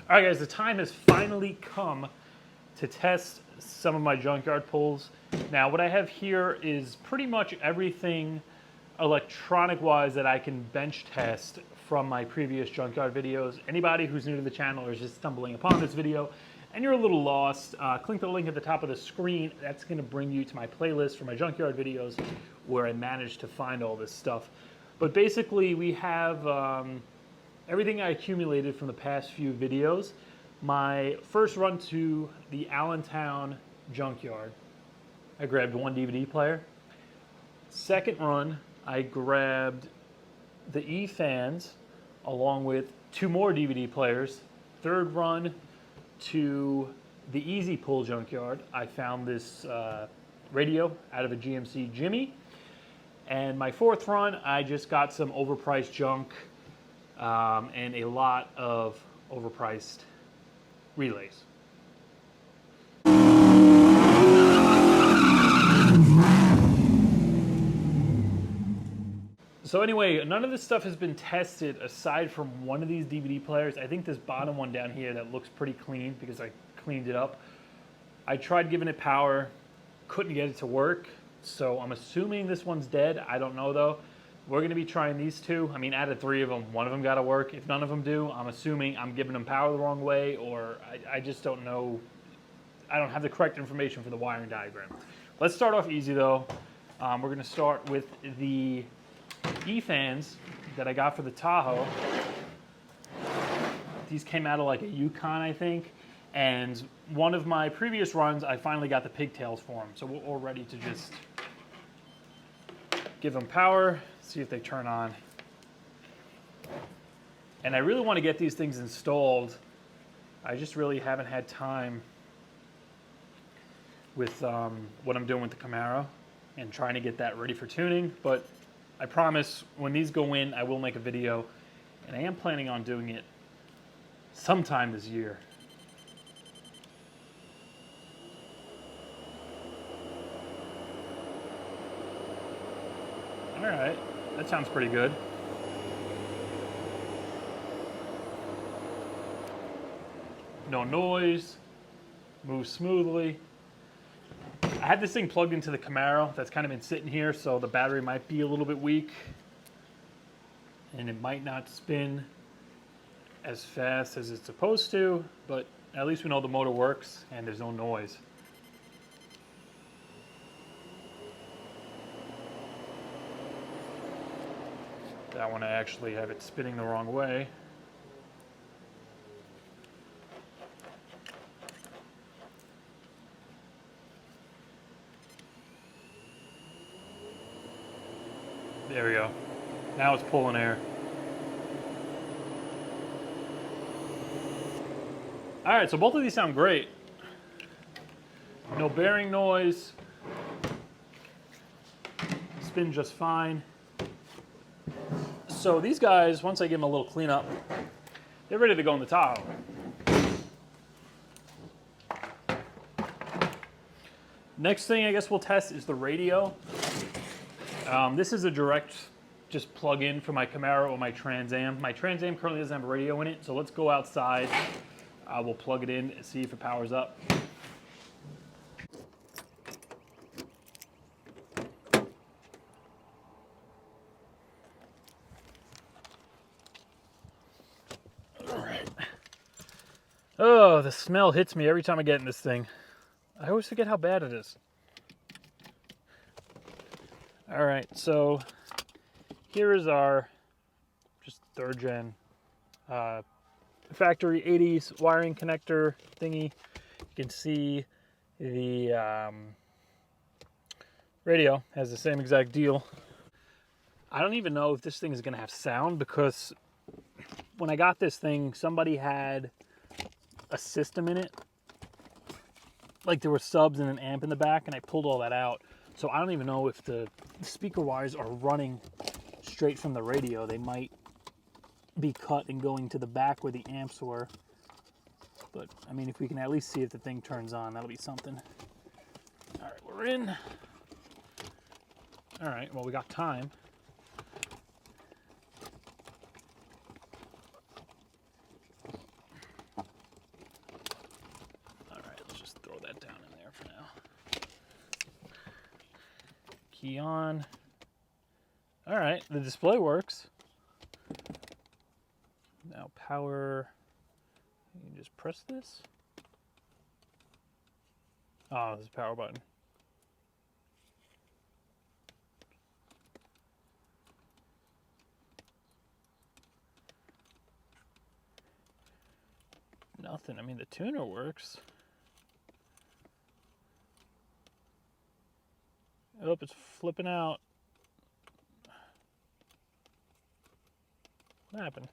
All right, guys, the time has finally come to test some of my Junkyard pulls. Now, what I have here is pretty much everything electronic-wise that I can bench test from my previous Junkyard videos. Anybody who's new to the channel or is just stumbling upon this video and you're a little lost, click the link at the top of the screen. That's going to bring you to my playlist for my Junkyard videos where I managed to find all this stuff. But basically, we have everything I accumulated from the past few videos. My first run to the Allentown Junkyard, I grabbed one DVD player. Second run, I grabbed the E-fans along with two more DVD players. Third run to the Easy Pull Junkyard, I found this radio out of a GMC Jimmy. And my fourth run, I just got some overpriced junk and a lot of overpriced relays. So anyway, none of this stuff has been tested aside from one of these DVD players. I think this bottom one down here that looks pretty clean because I cleaned it up. I tried giving it power, couldn't get it to work. So I'm assuming this one's dead. I don't know though. We're going to be trying these two. I mean, out of three of them, one of them got to work. If none of them do, I'm assuming I'm giving them power the wrong way, or I just don't know. I don't have the correct information for the wiring diagram. Let's start off easy though. We're going to start with the E-fans that I got for the Tahoe. These came out of like a Yukon, I think. And one of my previous runs, I finally got the pigtails for them. So we're all ready to just give them power, see if they turn on. And I really want to get these things installed. I just really haven't had time with what I'm doing with the Camaro and trying to get that ready for tuning. But I promise when these go in, I will make a video. And I am planning on doing it sometime this year. All right, that sounds pretty good. No noise, moves smoothly. I had this thing plugged into the Camaro that's kind of been sitting here, so the battery might be a little bit weak and it might not spin as fast as it's supposed to, but at least we know the motor works and there's no noise. That one I actually have it spinning the wrong way. There we go. Now it's pulling air. All right, so both of these sound great. No bearing noise. Spin just fine. So these guys, once I give them a little cleanup, they're ready to go in the Tahoe. Next thing I guess we'll test is the radio. This is a direct just plug in for my Camaro or my Trans Am. My Trans Am currently doesn't have a radio in it, so let's go outside. We'll plug it in and see if it powers up. Oh, the smell hits me every time I get in this thing. I always forget how bad it is. All right, so here is our just third gen factory 80s wiring connector thingy. You can see the radio has the same exact deal. I don't even know if this thing is gonna have sound because when I got this thing, somebody had a system in it. Like there were subs and an amp in the back, and I pulled all that out. So I don't even know if the speaker wires are running straight from the radio. They might be cut and going to the back where the amps were. But I mean, if we can at least see if the thing turns on, that'll be something. All right, we're in. All right, well, we got time. key on. All right, the display works. Now power, you can just press this. Oh, this is the power button. Nothing. I mean, the tuner works. Oh, it's flipping out. What happened?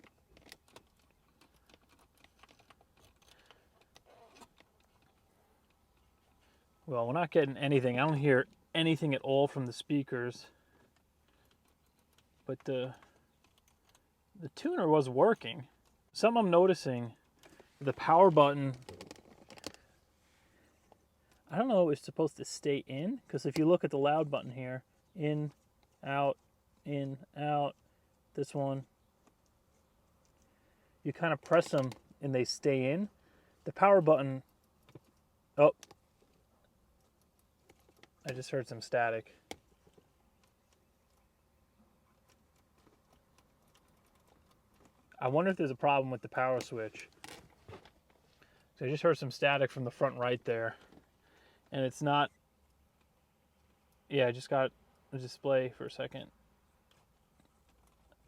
Well, we're not getting anything. I don't hear anything at all from the speakers. But the tuner was working. Something I'm noticing, the power button, I don't know if it's supposed to stay in, because if you look at the loud button here, in, out, this one, you kind of press them and they stay in. The power button, oh, I just heard some static. I wonder if there's a problem with the power switch. So I just heard some static from the front right there. And it's not, yeah, I just got a display for a second.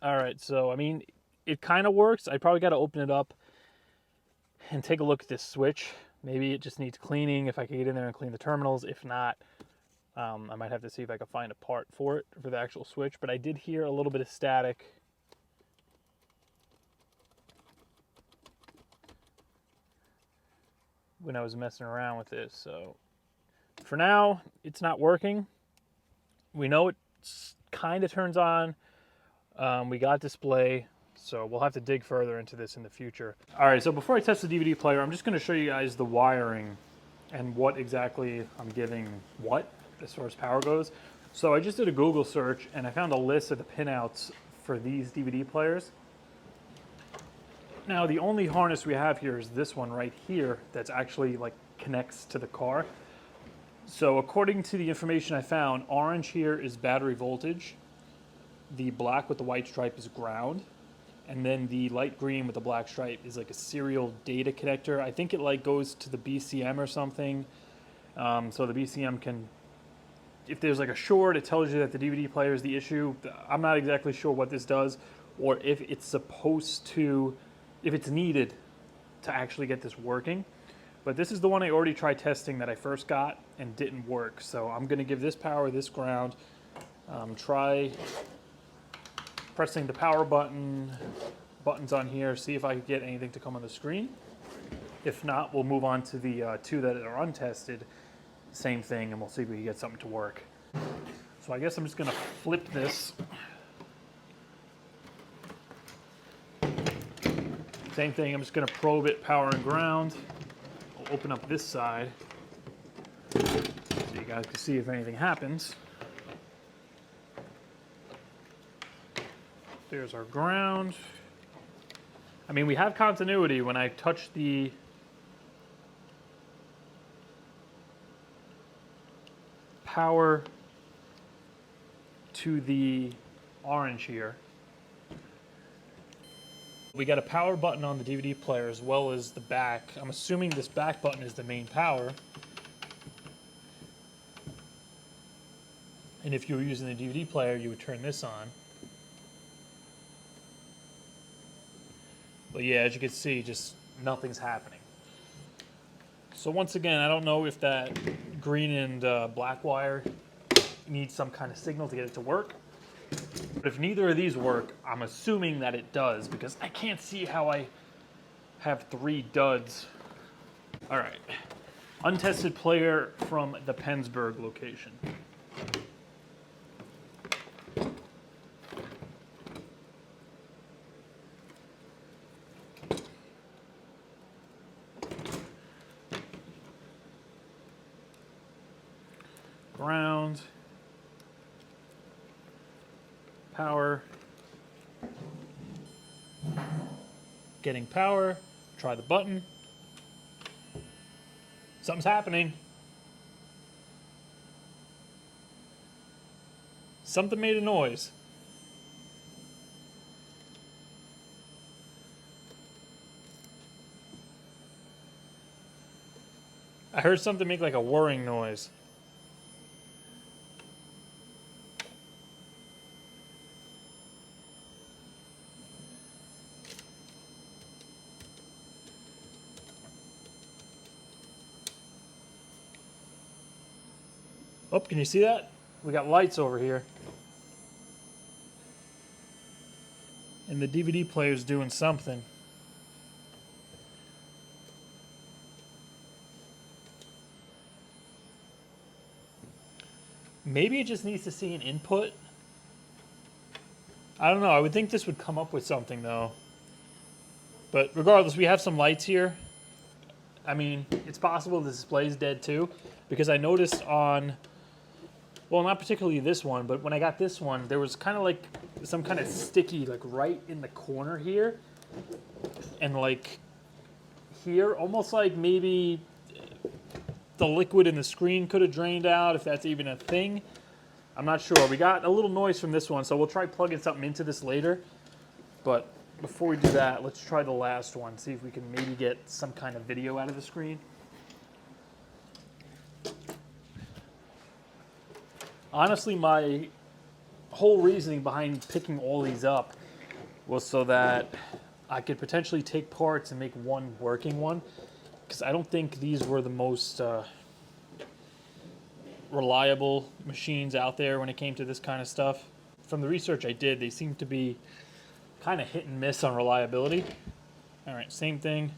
All right, so I mean, it kind of works. I probably got to open it up and take a look at this switch. Maybe it just needs cleaning if I can get in there and clean the terminals. If not, I might have to see if I can find a part for it, for the actual switch. But I did hear a little bit of static. When I was messing around with this. So for now, it's not working. We know it kind of turns on. We got display, so we'll have to dig further into this in the future. All right, so before I test the DVD player, I'm just going to show you guys the wiring and what exactly I'm giving what as far as power goes. So I just did a Google search and I found a list of the pinouts for these DVD players. Now the only harness we have here is this one right here that's actually like connects to the car. So according to the information I found, orange here is battery voltage, the black with the white stripe is ground, and then the light green with the black stripe is like a serial data connector. I think it like goes to the BCM or something. So the BCM can, if there's like a short, it tells you that the DVD player is the issue. I'm not exactly sure what this does, or if it's supposed to, if it's needed to actually get this working. But this is the one I already tried testing that I first got and didn't work. So I'm gonna give this power, this ground, try pressing the power buttons on here, see if I can get anything to come on the screen. If not, we'll move on to the two that are untested, same thing, and we'll see if we can get something to work. So I guess I'm just gonna flip this. Same thing, I'm just gonna probe it, power and ground. I'll open up this side so you guys can see if anything happens. There's our ground. I mean, we have continuity. When I touch the power to the orange here, we got a power button on the DVD player as well as the back. I'm assuming this back button is the main power. And if you were using the DVD player, you would turn this on. But yeah, as you can see, just nothing's happening. So once again, I don't know if that green and black wire needs some kind of signal to get it to work. But if neither of these work, I'm assuming that it does, because I can't see how I have 3 duds. All right, untested player from the Pennsburg location. Ground, power, getting power, try the button. Something's happening. Something made a noise. I heard something make like a whirring noise. Oh, can you see that? We got lights over here. And the DVD player's doing something. Maybe it just needs to see an input. I don't know. I would think this would come up with something, though. But regardless, we have some lights here. I mean, it's possible the display's dead, too. Because I noticed on... Well, not particularly this one, but when I got this one, there was kind of like some kind of sticky, like right in the corner here. And like here, almost like maybe the liquid in the screen could have drained out, if that's even a thing. I'm not sure. We got a little noise from this one, so we'll try plugging something into this later. But before we do that, let's try the last one, see if we can maybe get some kind of video out of the screen. Honestly, my whole reasoning behind picking all these up was so that I could potentially take parts and make one working one, because I don't think these were the most reliable machines out there when it came to this kind of stuff. From the research I did, they seem to be kind of hit and miss on reliability. All right, same thing,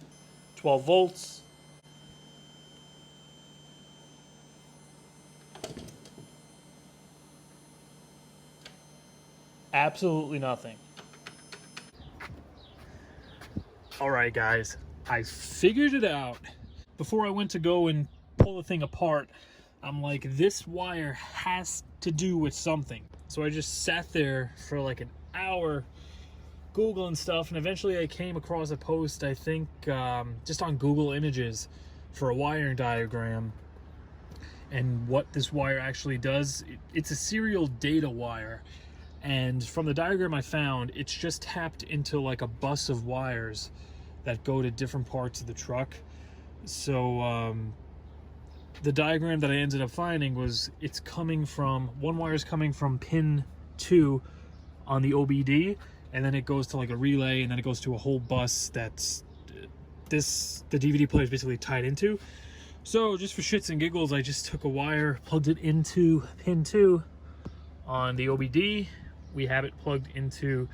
12 volts. Absolutely nothing. All right, guys, I figured it out. Before I went to go and pull the thing apart, I'm like, this wire has to do with something. So I just sat there for like an hour Googling stuff, and eventually I came across a post, I think, just on Google Images for a wiring diagram. And what this wire actually does, it's a serial data wire. And from the diagram I found, it's just tapped into like a bus of wires that go to different parts of the truck. So the diagram that I ended up finding was, it's coming from, one wire is coming from pin 2 on the OBD, and then it goes to like a relay, and then it goes to a whole bus that's the DVD player is basically tied into. So just for shits and giggles, I just took a wire, plugged it into pin 2 on the OBD. We have it plugged into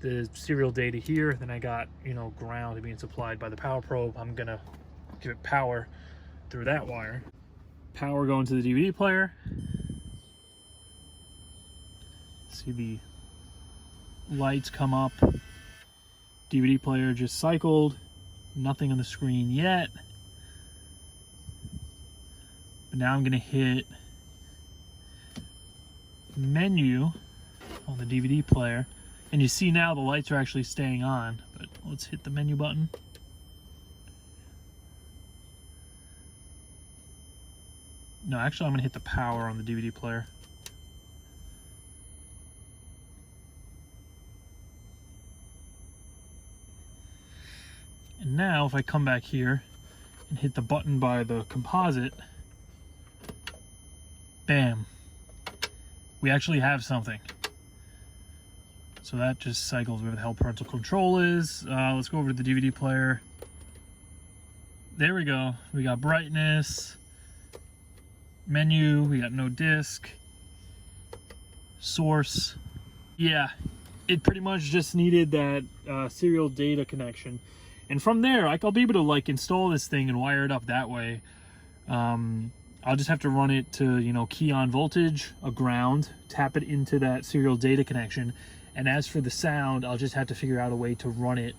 the serial data here. Then I got, you know, ground being supplied by the power probe. I'm gonna give it power through that wire. Power going to the DVD player. See the lights come up. DVD player just cycled. Nothing on the screen yet. But now I'm gonna hit menu on the DVD player, and you see now the lights are actually staying on. But let's hit the menu button. No, actually I'm gonna hit the power on the DVD player. And now if I come back here and hit the button by the composite, bam, we actually have something. So that just cycles where the hell parental control is. Let's go over to the DVD player. There we go. We got brightness, menu, we got no disc, source. Yeah, it pretty much just needed that serial data connection. And from there, I'll be able to like install this thing and wire it up that way. I'll just have to run it to, you know, key on voltage, a ground, tap it into that serial data connection. And as for the sound, I'll just have to figure out a way to run it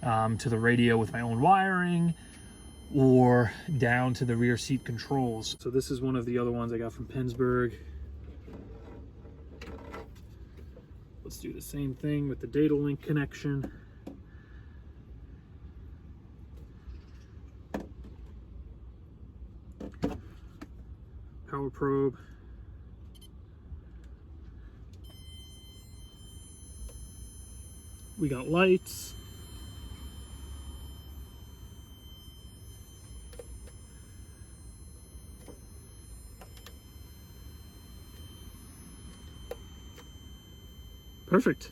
to the radio with my own wiring, or down to the rear seat controls. So this is one of the other ones I got from Pennsburg. Let's do the same thing with the data link connection. Power probe. We got lights. Perfect.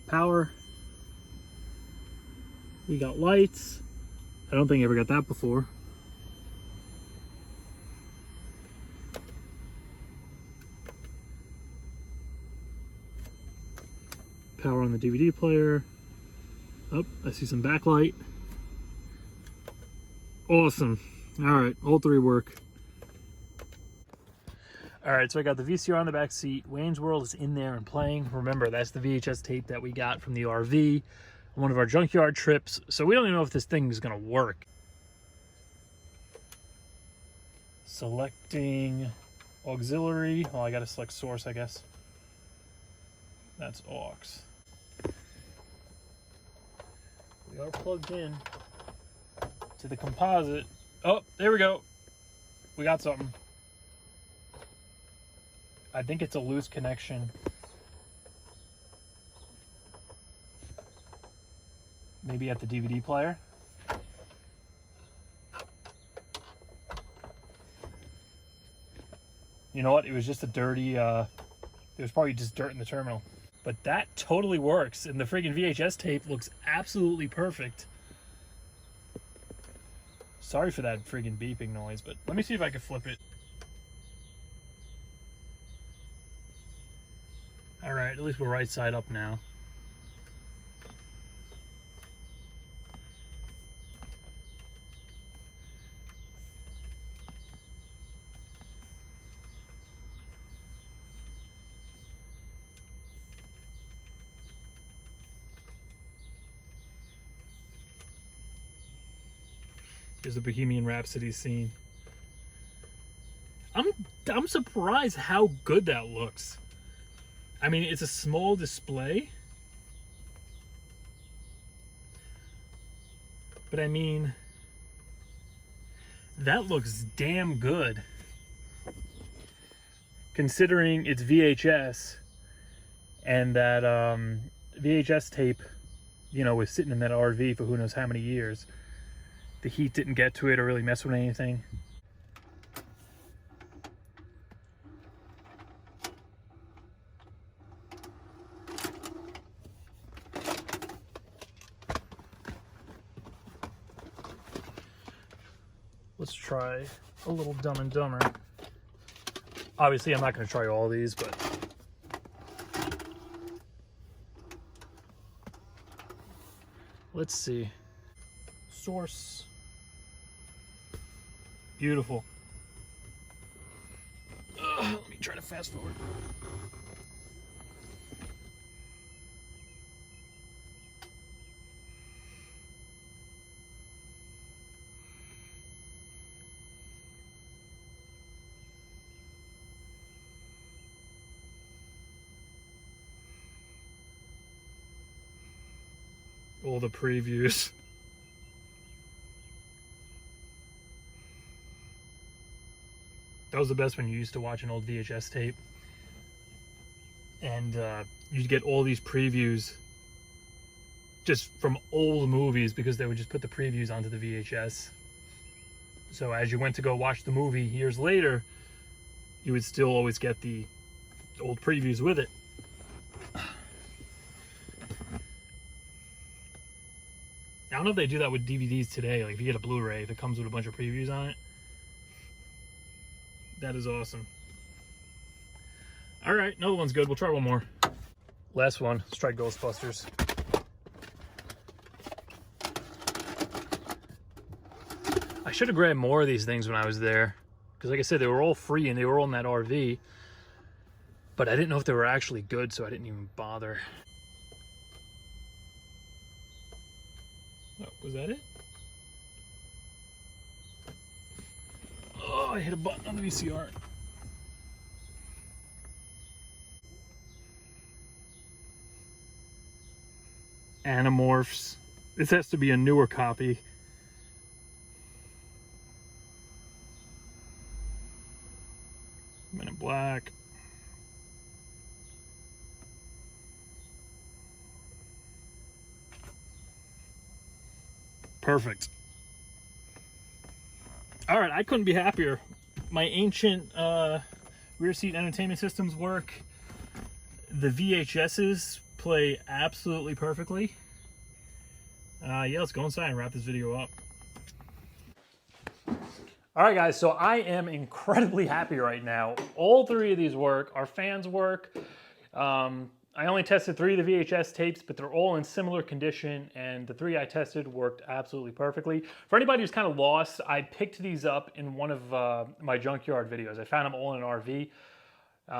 Power. We got lights. I don't think I ever got that before. Power on the DVD player. Oh, I see some backlight. Awesome. All right, all three work. All right, so I got the VCR on the back seat. Wayne's World is in there and playing. Remember, that's the VHS tape that we got from the RV on one of our junkyard trips. So we don't even know if this thing is gonna work. Selecting auxiliary. Well, I gotta select source, I guess. That's aux. We are plugged in to the composite. Oh, there we go. We got something. I think it's a loose connection. Maybe at the DVD player. You know what? It was just a dirty, there was probably just dirt in the terminal. But that totally works, and the friggin' VHS tape looks absolutely perfect. Sorry for that friggin' beeping noise, but let me see if I can flip it. All right, at least we're right side up now. Here's the Bohemian Rhapsody scene. I'm surprised how good that looks. I mean, it's a small display, but I mean, that looks damn good. Considering it's VHS and that VHS tape, you know, was sitting in that RV for who knows how many years. The heat didn't get to it or really mess with anything. Let's try a little Dumb and Dumber. Obviously, I'm not going to try all these, but let's see. Source. Beautiful. Let me try to fast forward. All the previews. That was the best when you used to watch an old VHS tape. And you'd get all these previews just from old movies because they would just put the previews onto the VHS. So as you went to go watch the movie years later, you would still always get the old previews with it. I don't know if they do that with DVDs today. Like if you get a Blu-ray that comes with a bunch of previews on it. That is awesome. All right, another one's good. We'll try one more. Last one. Let's try Ghostbusters. I should have grabbed more of these things when I was there. Because like I said, they were all free and they were all in that RV. But I didn't know if they were actually good, so I didn't even bother. Oh, was that it? Oh, I hit a button on the VCR. Animorphs. This has to be a newer copy. Perfect. All right, I couldn't be happier. My ancient rear seat entertainment systems work. The VHSs play absolutely perfectly. Yeah, let's go inside and wrap this video up. All right, guys, so I am incredibly happy right now. All three of these work. Our fans work. I only tested 3 of the VHS tapes, but they're all in similar condition, and the 3 I tested worked absolutely perfectly. For anybody who's kind of lost, I picked these up in one of my Junkyard videos. I found them all in an RV.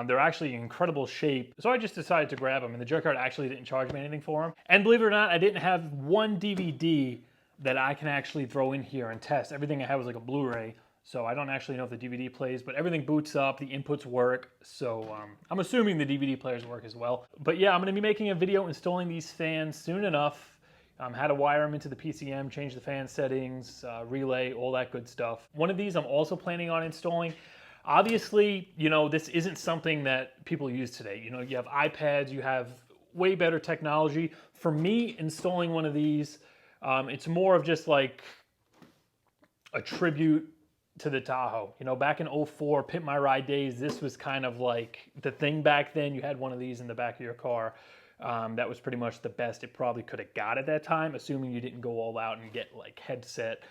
They're actually in incredible shape, so I just decided to grab them, and the Junkyard actually didn't charge me anything for them. And believe it or not, I didn't have one DVD that I can actually throw in here and test. Everything I had was like a Blu-ray, so I don't actually know if the DVD plays, but everything boots up, the inputs work, so I'm assuming the DVD players work as well. But yeah, I'm going to be making a video installing these fans soon enough. How to wire them into the PCM, change the fan settings, relay, all that good stuff. One of these I'm also planning on installing. Obviously, you know, this isn't something that people use today. You know, you have iPads, you have way better technology. For me, installing one of these, it's more of just like a tribute to the Tahoe. You know, back in 04, Pimp My Ride days, this was kind of like the thing back then. You had one of these in the back of your car. That was pretty much the best it probably could have got at that time, assuming you didn't go all out and get like headset,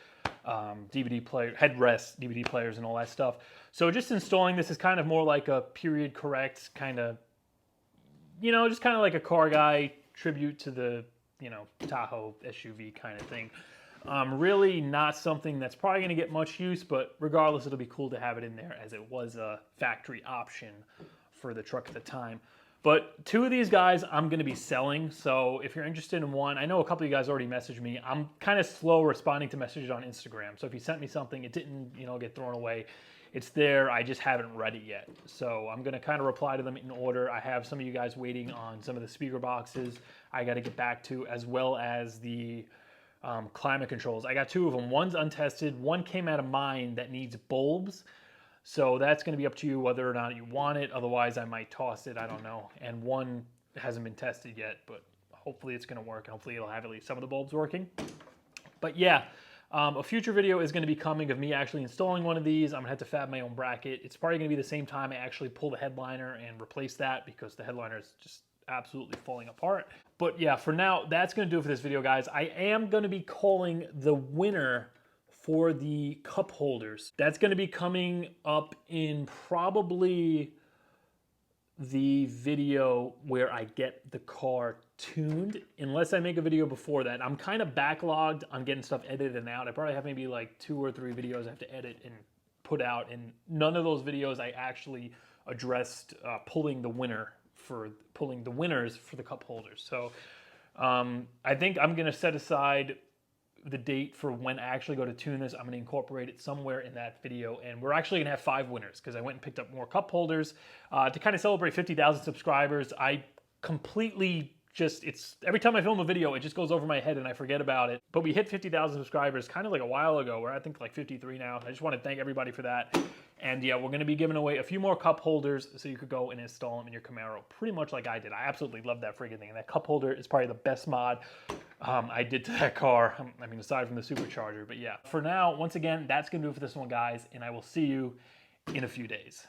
DVD player, headrest, DVD players and all that stuff. So just installing this is kind of more like a period correct kind of, you know, just kind of like a car guy tribute to the, you know, Tahoe SUV kind of thing. Really not something that's probably going to get much use, but regardless, it'll be cool to have it in there as it was a factory option for the truck at the time. But 2 of these guys I'm going to be selling, so if you're interested in one, I know a couple of you guys already messaged me. I'm kind of slow responding to messages on Instagram, so if you sent me something, it didn't, you know, get thrown away. It's there, I just haven't read it yet. So I'm going to kind of reply to them in order. I have some of you guys waiting on some of the speaker boxes I got to get back to, as well as the climate controls. I got 2 of them. One's untested. One came out of mine that needs bulbs. So that's going to be up to you whether or not you want it. Otherwise, I might toss it. I don't know. And one hasn't been tested yet, but hopefully it's going to work. Hopefully it'll have at least some of the bulbs working. But yeah, a future video is going to be coming of me actually installing one of these. I'm going to have to fab my own bracket. It's probably going to be the same time I actually pull the headliner and replace that, because the headliner is just absolutely falling apart. But yeah, for now, that's going to do it for this video, guys. I am going to be calling the winner for the cup holders. That's going to be coming up in probably the video where I get the car tuned, unless I make a video before that. I'm kind of backlogged on getting stuff edited and out. I probably have maybe like 2 or 3 videos I have to edit and put out, and none of those videos I actually addressed pulling the winners for the cup holders. So I think I'm going to set aside the date for when I actually go to tune this. I'm going to incorporate it somewhere in that video, and we're actually going to have 5 winners because I went and picked up more cup holders to kind of celebrate 50,000 subscribers. I completely just, it's every time I film a video, it just goes over my head and I forget about it. But we hit 50,000 subscribers kind of like a while ago. We're I think like 53 now. I just want to thank everybody for that. And yeah, we're going to be giving away a few more cup holders so you could go and install them in your Camaro, pretty much like I did. I absolutely love that freaking thing. And that cup holder is probably the best mod I did to that car. I mean, aside from the supercharger. But yeah, for now, once again, that's going to do it for this one, guys. And I will see you in a few days.